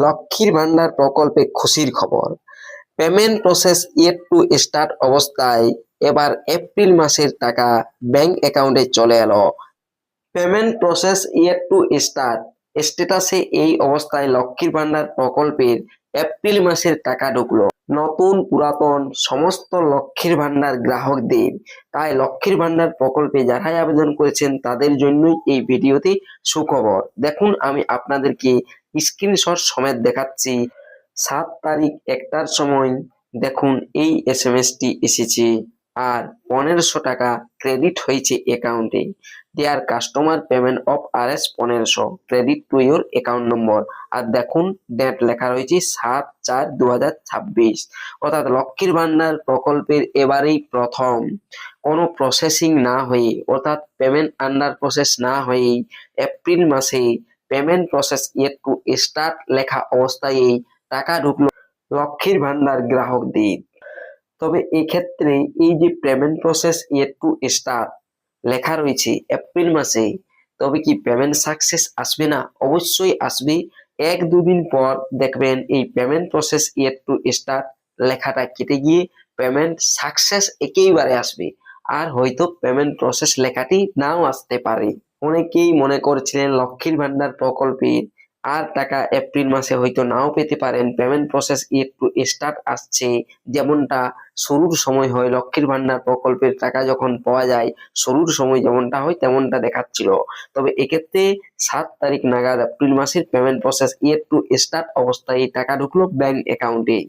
লক্ষ্মীর ভান্ডার প্রকল্পে খুশির খবর। Payment process yet to start অবস্থায় এবার এপ্রিল মাসের টাকা ব্যাংক অ্যাকাউন্টে চলে এলো। Payment process yet to start স্ট্যাটাসে এই অবস্থায় লক্ষ্মীর ভান্ডার প্রকল্পের এপ্রিল মাসের টাকা ঢুকলো নতুন পুরাতন সমস্ত লক্ষ্মীর ভান্ডার গ্রাহকদের। তাই লক্ষ্মীর ভান্ডার প্রকল্পে যারাই আবেদন করেছেন তাদের জন্যই এই ভিডিওতে সুখবর। দেখুন, আমি আপনাদেরকে স্ক্রিনশট সমেত দেখাচ্ছি। 7 তারিখ 1টার সময় দেখুন এই এসএমএসটি এসেছে আর 1500 টাকা ক্রেডিট হয়েছে অ্যাকাউন্টে। Dear customer payment of RS 1500 credit to your account number. আর দেখুন ডেট লেখা রয়েছে 7/4/2026। অর্থাৎ লক্ষ্মীর ভান্ডার প্রকল্পের এবারেই প্রথম কোনো প্রসেসিং না হয়ে, অর্থাৎ পেমেন্ট আন্ডার প্রসেস না হয়েই এপ্রিল মাসে payment process yet to start লেখা অবস্থায় টাকা ঢুকলো লক্ষ্মীর ভান্ডার গ্রাহকদের। তবে এক্ষেত্রে এই যে payment process yet to start লেখা রয়েছে এপ্রিল মাসে, তবে কি পেমেন্ট সাকসেস আসবে না? অবশ্যই আসবে। 1-2 দিন পর দেখবেন এই payment process yet to start লেখাটা কেটে গিয়ে পেমেন্ট সাকসেস একেবারে আসবে। আর হয়তো পেমেন্ট প্রসেস লেখাটি নাও আসতে পারে। অনেকেই মনে করছিলেন লক্ষ্মীর ভান্ডার প্রকল্পের আর টাকা এপ্রিল মাসে হয়তো নাও পেতে পারেন, পেমেন্ট প্রসেস একটু স্টার্ট আসছে। যেমনটা শুরুর সময় হয় লক্ষ্মীর ভান্ডার প্রকল্পের টাকা যখন পাওয়া যায়, শুরুর সময় যেমনটা হয় তেমনটা দেখাচ্ছিল। তবে এক্ষেত্রে 7 তারিখ নাগাদ এপ্রিল মাসের পেমেন্ট প্রসেস একটু স্টার্ট অবস্থায় টাকা ঢুকলো ব্যাংক অ্যাকাউন্টে।